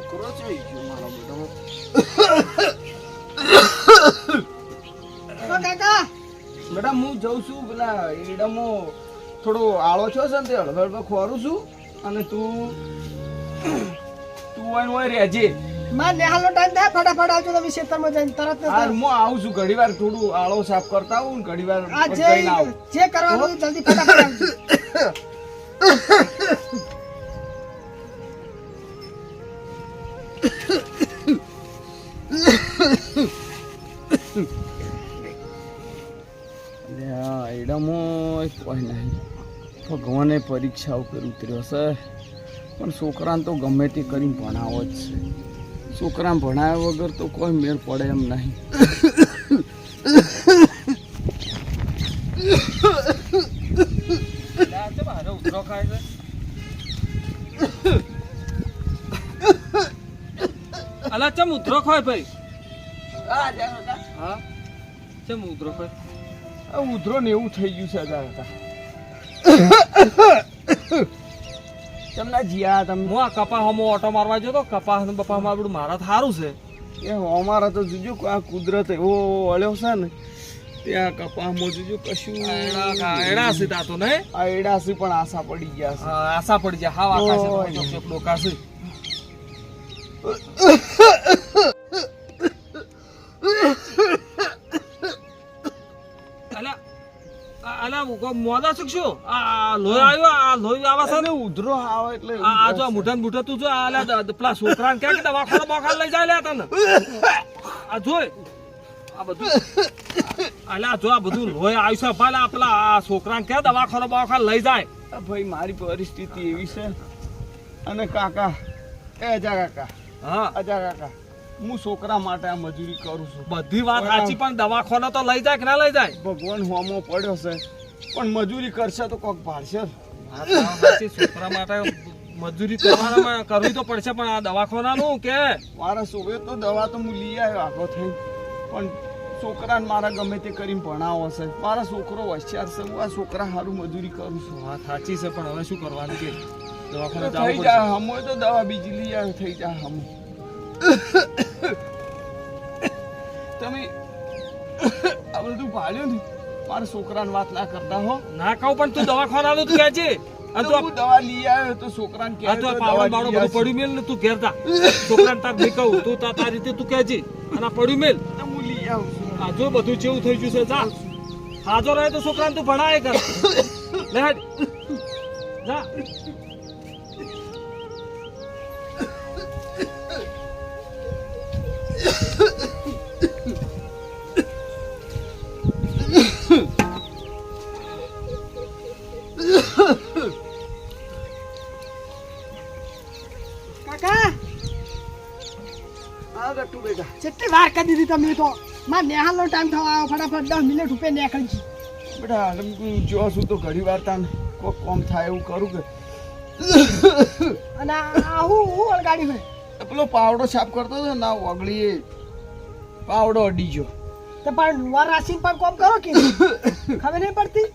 છોકરો છે મારો બેટો. કાકા બેટા હું જઉં છું પેલા એડામાં થોડો આળો છો છે ને તે હળવળ ખોરું છું અને તું હોય રહેજે. માર નેહાલનો ટાઈમ થાય ફટાફટ આવજો તમે ખેતરમાં જઈને તરત હા હું આવું છું ઘડી વાર થોડું આળો સાફ કરતા આવું ને ઘડી વાર આ જે કરવાનું જલ્દી ફટાફટ આવજો. એડામાં કોઈ નહીં ભગવાને પરીક્ષા ઉપર ઉતર્યો છે પણ છોકરાને તો ગમે તે કરીને ભણાવો જ છે. છોકરાને ભણાવ્યા વગર તો કોઈ મેળ પડે એમ નહીં. ઉતરો ખાય છે અલા ચમ ઉતરો ખાય ભાઈ? હા ચમ ઉતરો ખાય? ઉધરો ને એવું થઈ ગયું છે હતા તમને જીયા તમે હું આ કપાસમાં ઓટો મારવા જતો કપાસ ને બપા મારું મારા સારું છે એ અમારા તો જોજો આ કુદરત એવો વળ્યો છે ને ત્યાં કપાસમાં જોજો કશું એડા છે તા તો નહીં આ એડાસી પણ આશા પડી ગયા છે. આશા પડી જાય હાવ આકાશ ડોકા છે. મોદા શકશું આ લોહી આવ્યો આ લોહી આવા છે ને ઉધરો આવે એટલે આ જો મુઠા ને મુઠા તું જો આ પેલા છોકરાને ક્યાં કે દવાખાને બવાખાને લઈ જાય લે તને આ જોઈ આ બધું અલ્યા જો આ બધું લોહી આવ્યું છે ભલે પેલા આ છોકરાને ક્યાં દવાખાને બવાખાને લઈ જાય. ભાઈ મારી પરિસ્થિતિ એવી છે અને કાકા અજા કાકા હા અજા કાકા હું છોકરા માટે આ મજૂરી કરું છું. બધી વાત સાચી પણ દવાખાને તો લઈ જાય કે ના લઈ જાય? ભગવાન હોમો પડ્યો છે પણ મજૂરી કરશે તો કોક ભાડશે. છોકરા માટે મજૂરી કરવી તો પડશે પણ આ દવાખાનાનું કે મારા સોવે તો દવા તો હું લઈ આવ્યો આગો થઈ પણ છોકરાને મારા ગમે તે કરીને ભણાવો છે. મારા છોકરો હોશિયાર છે હું આ છોકરા સારું મજૂરી કરું છું. વાત સાચી છે પણ હવે શું કરવાનું કે દવાખાને થઈ જાય હમો તો દવા બીજી લઈ આવ્યો થઈ જાય હમો. તમે આ બધું ભાળ્યું ને મારા છોકરાને વાત ના કરતા હો. ના કહું પણ તું દવાખાનાનું તું કહે છે અને તું દવા લઈ આવ્યો તો છોકરાને કહે તો પાવડો બાવડો બધું પડ્યું મેલ ને તું ઘેર જા છોકરાને તાર નહીં કહું તું તારી રીતે તું કહે છે અને આ પડ્યું મેલ હું લઈ આવું છું. આ જો બધું જેવું થઈ ગયું છે જા હાજો રહે તો છોકરાને તું ભણાય કર લે હેડ જા. જેટલી વાર કરી દીધી તમે તો માર નેહાલનો ટાઈમ થવા આવ્યો ફટાફટ 10 મિનિટ ઉપર નીકળી ગઈ. બેટા જો છું તો ઘડી વાર તાન કોક કોમ થાય એવું કરું કે અને આ હું અલગાડી હોય પેલો પાવડો સાફ કરતો હતો ના ઓગળી પાવડો અડી ગયો તો પણ લુવાર રાશિને પણ કોમ કરો કે ખબર નહીં પડતી.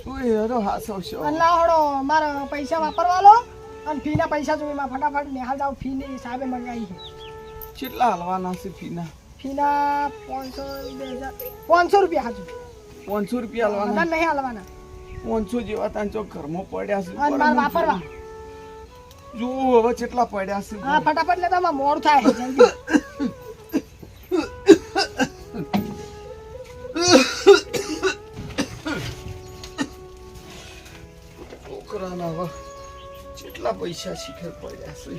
તું એ હરો હાસો છો અલ્લા હડો મારા પૈસા વાપરવા લો અને ફીના પૈસા જોઈ માં ફટાફટ નેહાલ જાવ ફીની હિસાબે મંગાવી છે. કેટલા હલવાના છે ફીના? ફીના 500 500 રૂપિયા હાજુ 500 રૂપિયા હલવાના નહીં હલવાના 500 જેવા તાન ચોક ઘરમાં પડ્યા છે અને માર વાપરવા જો હવે કેટલા પડ્યા છે. હા ફટાફટ લેતા માં મોડું થાય જલ્દી. છોકરાના હવે કેટલા પૈસા શીખર પડ્યા છે.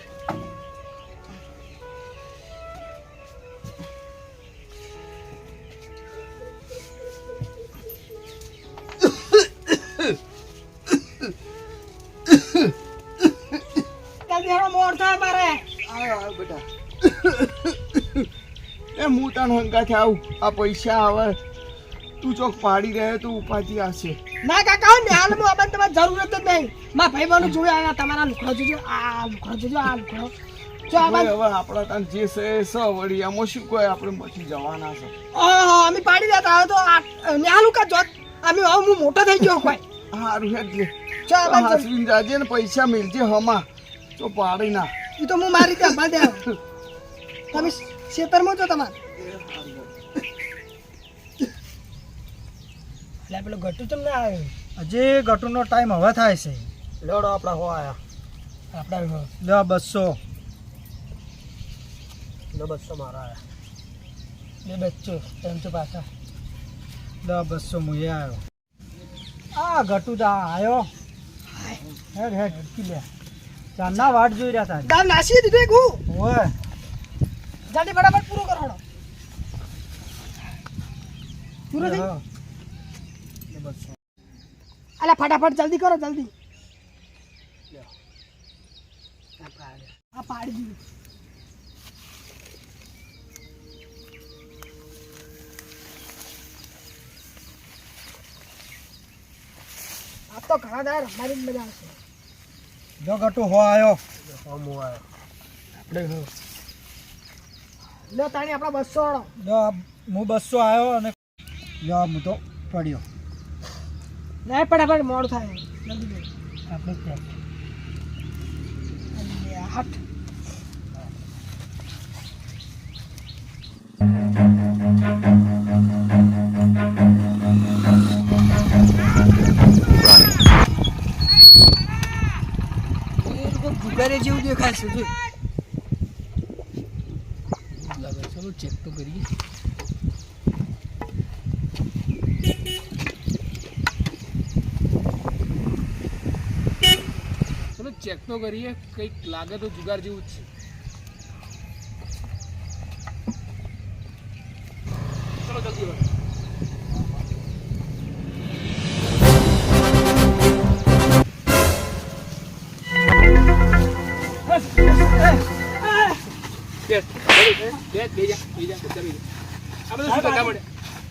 એ મોટા હંગાથી આવું આ પૈસા હવે તું ચોક પાડી રહે તો ઉપાધિ આવશે. ના કાકા નેહાલમાં આમાં તમારે જરૂરત જ નહીં. મારા ભાઈબંધો જોયા તમારા લુખડો જોજો આ લુખડો જોજો આ લુખડો જો આમાં હવે આપણા તાન જે છે સ વળી આમાં શું કોઈ આપણે મચી જવાના છે. ઓહો અમે પાડી દેતા હવે તો નેહાલુ કા જોત અમે હવે હું મોટો થઈ ગયો કોઈ હારું હેડ લે જો આમાં હાસવીન જાજે ને પૈસા મિલજે હમા તો પાડી ના એ તો હું મારી રીતે સંભાળ દે તમે ખેતરમાં છો તમારે એટલે પેલો ગટુ ચમ ના આવ્યો હજી ગટુનો ટાઈમ હવે થાય છે લેવડો આપણા હો આયા આપણા લે 200 લે 200 મારા આયા બે બચ્ચો એમ તો પાછા લે 200 મુએ આવ્યો આ ગટુ દા આવ્યો હેડ હેડ કી લે ચાંદના વાટ જોઈ રહ્યા હતા દામ નાસી દીધું એક હું ઓય જલ્દી ફટાફટ પૂરો કરો હળો પૂરો થઈ લે 200 અલા ફટાફટ જલ્દી કરો જલ્દી આ પાડી દીધું આ તો ઘણા દાર અમારી જ મજા આવશે જો ગટુ હો આવ્યો હમો આયો આપણે લો તાણી આપણા 200 વાળો લે હું 200 આવ્યો અને લે હું તો પડ્યો નહીં ફટાફટ મોડું થાય જલ્દી લે આપણે ત્યાં જલ્દી લે હટ જુગારે જેવું દેખાય છે જો લાગે ચલો ચેક તો કરીએ ચલો ચેક તો કરીએ કંઈક લાગે તો જુગાર જેવું જ છે ચલો જલ્દી કરો.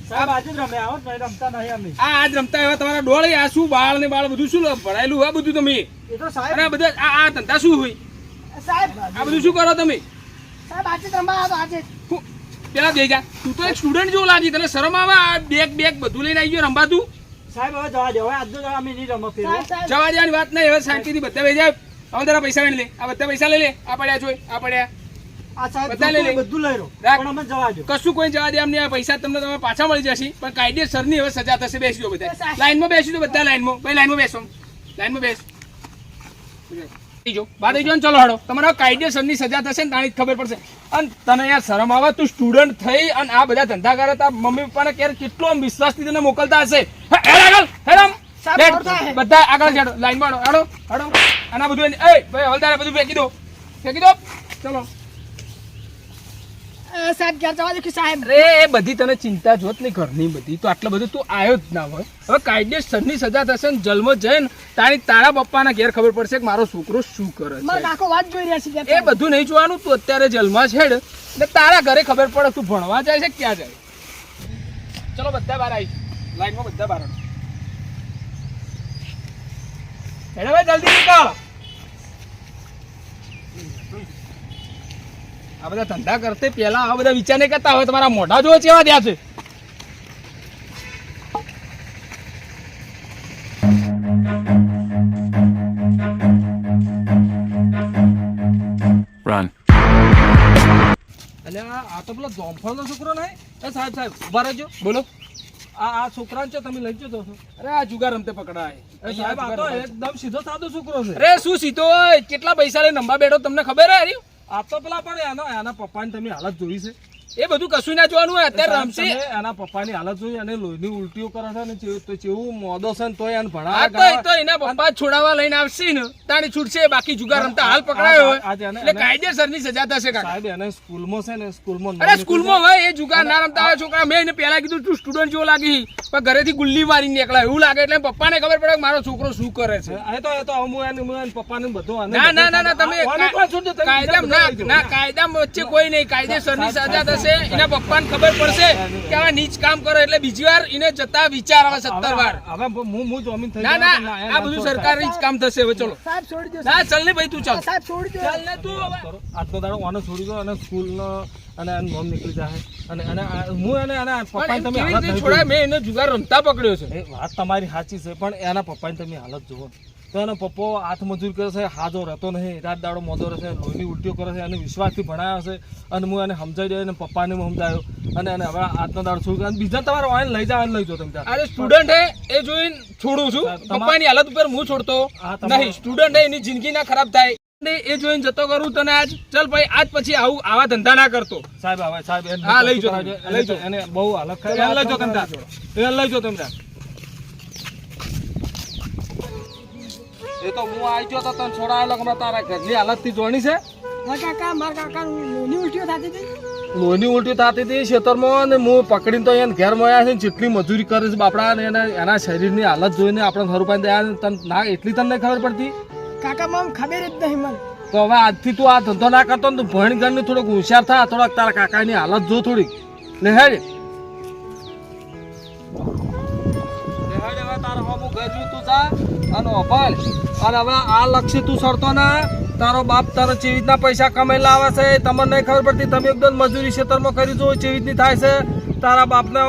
સાહેબ આજે જ રમ્યા આવો નહીં રમતા નહીં અમે આજ રમતા એવા તમારા ડોળે આ શું બાળ ને બાળ બધું શું ભરાયેલું હોય બધું તમે એ તો સાહેબ અને બધા આ ધંધા શું હોય સાહેબ આ બધું શું કરો તમે સાહેબ આજે જ રમવા આવ્યો આજે જ. હું- પેલા દઈ જા તું તો એક સ્ટુડન્ટ જેવું લાગી તને શરમ આવે આ બેગ બધું લઈને આવી ગયો રમવા તું સાહેબ હવે જવા દે હવે આજનો દાડો અમે નહીં રમો ફેરવો સાહેબ સાહેબ જવા દેવાની વાત નહીં હવે શાંતિથી બધા લઈ જાય હવે તારા પૈસા લઈ લે આ બધા પૈસા લઈ લે આ પડ્યા જોઈ આ પડ્યા આ સાહેબ બધા લઈ લે. બધું લઈ લો રાખ. પણ અમે જવા દો કશું કોઈ જવા દે એમ નહીં આ પૈસા તમને તમે પાછા મળી જશે પણ કાયદેસરની હવે સજા થશે બેસી દો બધા લાઈનમાં બેસી દો બધા લાઈનમાં ભાઈ લાઈનમાં બેસો લાઈનમાં બેસ બાદ આવી જાઓ ને ચલો હાડો તમારા કાયદેસરની સજા થશે ને તાણી જ ખબર પડશે અને તને યાર શરમ આવે તું સ્ટુડન્ટ થઈ અને આ બધા ધંધા કરે તાર મમ્મી પપ્પાને ક્યારે કેટલો આમ વિશ્વાસથી તને મોકલતા હશે હેડ આગળ હેડ આમ. સાહેબ, બેઠ. મોડું થાય. બધા આગળ હેડો લાઈનમાં હાડો હાડો અને આ બધું એ ભાઈ હવલદારે બધું ફેંકી દો ચલો સાહેબ ઘેર જવા દો કે સાહેબ અરે એ બધી તને ચિંતા જોત નહીં ઘરની બધી તો આટલું બધું તું આવ્યો જ ના હોય હવે કાયદેસરની સજા થશે ને જન્મ જઈને તારા પપ્પાના ઘેર ખબર પડશે કે મારો છોકરો શું કરે મારા છે કાકો વાત જોઈ રહ્યા છે એ બધું નહીં જોવાનું તું અત્યારે જેલમાં છેડ ને તારા ઘરે ખબર પડે તું ભણવા જાય છે કે ક્યાં જાય ચલો બધા બહાર આવી લાઈનમાં બધા બહાર આવો. હેડો ભાઈ જલ્દી નીકળ આ બધા ધંધા કરતે પહેલા આ બધા વિચાર નહીં કરતા હોય તમારા મોઢા જોવો કેવા ત્યાં છે Run. એટલે આ તો પેલો જોમફળનો છોકરો નહીં એ સાહેબ સાહેબ ઉભા રહેજો બોલો આ છોકરાને છે તમે લઈ જતો છો અરે આ જુગાર રમતે પકડાય એ સાહેબ આ તો એકદમ સીધો સાદો છોકરો છે અરે શું સીધો હોય કેટલા પૈસા લઈને નંબા બેઠો તમને ખબર હે હરી? આ તો પેલા પણ એના પપ્પાની તમે હાલત જોઈ છે એ બધું કશું ના જોવાનું હોય અત્યારે સાહેબ, રમશે તમે એના પપ્પાની હાલત જોઈ અને લોહીની ઉલટીઓ કરે છે ને તો કેવું મોદો છે ને તોય એને આ ભણાવે તો એના પપ્પા છોડાવવા લઈને આવશે ને તાણી છૂટશે બાકી જુગાર રમતા હાલ પકડાયો હોય આજે એને- એટલે કાયદેસરની સજા થશે કાકા સાહેબ એને સ્કૂલમાં છે ને સ્કૂલમાં અરે સ્કૂલમાં હોય એ જુગાર ના રમતા હોય છોકરા મેં એને પહેલા કીધું તું સ્ટુડન્ટ જેવો લાગી પણ ઘરેથી ગુલ્લી મારી નીકળ્યા એવું લાગે એટલે પપ્પાને ખબર પડે કે મારો છોકરો શું કરે છે એ તો હું એને પપ્પાને બધું ના ના ના ના તમે કાયદામાં વચ્ચે કોઈ નહીં કાયદેસરની સજા થશે એના પપ્પાને ખબર પડશે કે આવા નીચ કામ કરે એટલે બીજી વાર એને જતા વિચાર આવે 17 વાર હવે હું જમીન થઈ ના જાય ના તો આ બધું સરકારી જ કામ થશે હવે ચલો સાહેબ છોડી દો ના ચાલ ને ભાઈ તું ચાલ સાહેબ છોડી દો ચાલ ને તું હવે આજનો દાડો આને છોડી દો અને સ્કૂલનો અને આનું નામ નીકળી જાય અને હું એને પપ્પાને તમે કેવી હાલત રીતે નહીં છોડાય? મેં એને જુગાર રમતા પકડ્યો છે. એ વાત તમારી સાચી છે પણ એના પપ્પાની તમે હાલત જુઓ તો એનો પપ્પો હાથ મજૂર કરે છે, હાજો રહેતો નહીં, રાત દાડો મોદો રહે છે, લોહીની ઉલટીઓ કરે છે, અને વિશ્વાસથી ભણાવ્યો છે અને હું એને સમજાવી દઉં અને પપ્પાને હું સમજાવ્યો અને એને હવે આજનો દાડો છોડી અને બીજા તમારે ઓઇન લઈ જાવ લઈ જાઓ તમે ત્યાં. અરે સ્ટુડન્ટ હે એ જોઈને છોડું છું. પપ્પાની હાલત ઉપર હું છોડતો હા, તમારો- નહીં. સ્ટુડન્ટ હે એની જિંદગી ના ખરાબ થાય એ જોઈને જતો કરું તને આજ. ચાલ ભાઈ આજ પછી આવા ધંધા ના કરતો. સાહેબ હવે સાહેબ હા, લઈ જાઓ તમે, લઈ જાઓ. એને બહુ હાલત એને લઈ જાઓ તમે ત્યાં. એને લઈ જાઓ તમે ત્યાં. એ તો હું આવી ગયો તો તને છોડાયેલો કે હમણાં તારા ઘરની હાલતથી જોણી છે. મારા કાકા લોહીની ઉલટીઓ થતી હતી. લોહીની ઉલટી થતી હતી ખેતરમાં અને હું પકડીને તો એને ઘેર મોયા છે ને જેટલી મજૂરી કરે છે બાપડા ને એના શરીરની હાલત જોઈને આપણે હરુપાઈ દયા તને ના એટલી તને નહીં ખબર પડતી. કાકા મને ખબર જ નહીં મને. તો હવે આજથી તું આ ધંધો ના કરતો ને તું ભણ ગણની થોડોક હોશિયાર થા. થોડાક તારા કાકાની હાલત જો થોડીક લે હેડ હવે તારો હમું ગજુ તું જા અને અભળ અને હવે આ લક્ષ્ય તું સરતો ના. તારો બાપ તારો ચેવી રીતના પૈસા કમાઈ લાવે છે તમને નહીં ખબર પડતી. તમે એકદમ મજૂરી ખેતરમાં કરી જો ચેવી રીતની થાય છે. તારા બાપને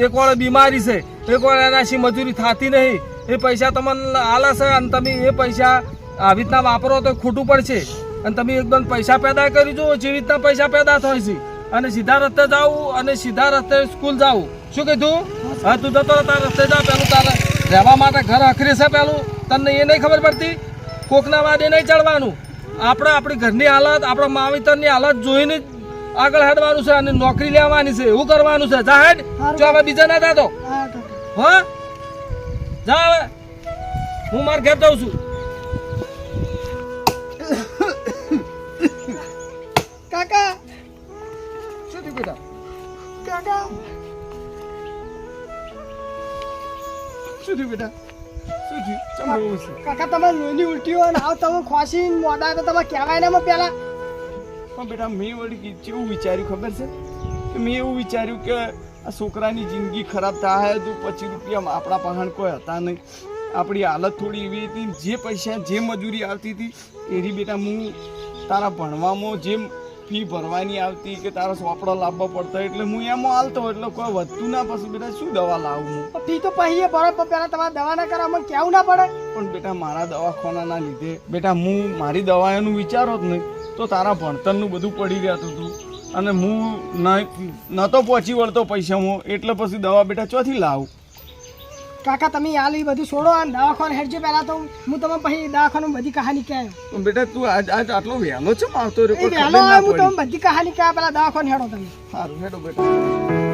એક વાર બીમારી છે, એક વાર એનાથી મજૂરી થતી નહીં. એ પૈસા તમને આલે છે અને તમે એ પૈસા આવી રીતના વાપરો તો ખોટું પડશે. અને તમે એકદમ પૈસા પેદા કરી જો જેવી રીતના પૈસા પેદા થાય છે અને સીધા રસ્તે જાવું અને સીધા રસ્તે સ્કૂલ જાવું. શું કીધું? હા તું જતો તારા રસ્તે જા. પેલું તારે રહેવા માટે ઘર અખરી છે પેલું તને એ નહીં ખબર પડતી. કોકના વાદે નહીં ચડવાનું. આપણે આપણી ઘરની હાલત આપણા માવિતરની હાલત જોઈને જ આગળ હેડવાનું છે અને નોકરી લેવાની છે. એવું કરવાનું છે. જા હેડ. જો હવે બીજા ના જાતો. હા કાકા. હા જા હવે હું માર ઘેર જાઉં છું. કાકા શું થયું બેટા? કાકા શું થયું બેટા? શું થયું? ચમ રોવું છે? કાકા તમે લોહીની ઉલટીઓ અને આવ તમે ખોસી મોડા તો તમે કહેવાય ને એમાં પેલા. પણ બેટા મેં વળી કેવું વિચાર્યું ખબર છે કે મેં એવું વિચાર્યું કે આ છોકરાની જિંદગી ખરાબ થાય તો 25 રૂપિયા આપણા પાહણ કોઈ હતા નહીં. આપણી હાલત થોડી એવી હતી. જે પૈસા જે મજૂરી આવતી હતી એની બેટા હું તારા ભણવામાં જે ફી ભરવાની આવતી કે તારા ચોપડો લાવવા પડતો એટલે હું એમાં હાલતો એટલે કોઈ વધતું ના. પછી બેટા શું દવા લાવું હું? ફી તો પહીએ ભરો પણ પેલા તમારે દવા ના કરવા મને કહેવું ના પડે. પણ બેટા મારા દવાખાનાના લીધે બેટા હું મારી દવાઓનું વિચારો જ નહીં તો તારા ભણતરનું બધું પડી રહેતું હતું અને હું નહોતો પહોંચી વળતો પૈસામાં એટલે પછી દવા બેટા ચોથી લાવું? કાકા તમે હાલ એ બધું છોડો અને દવાખાને હેડજો પહેલા તો હું તમને પછી દવાખાનું બધી કહાની કહેવાય. પણ બેટા તું આજ આટલો વહેલો છે આવતો એ વહેલો આવે હું તમને બધી કહાની કહેવાય પહેલા દવાખાને હેડો તમે. સારું હેડો બેટા.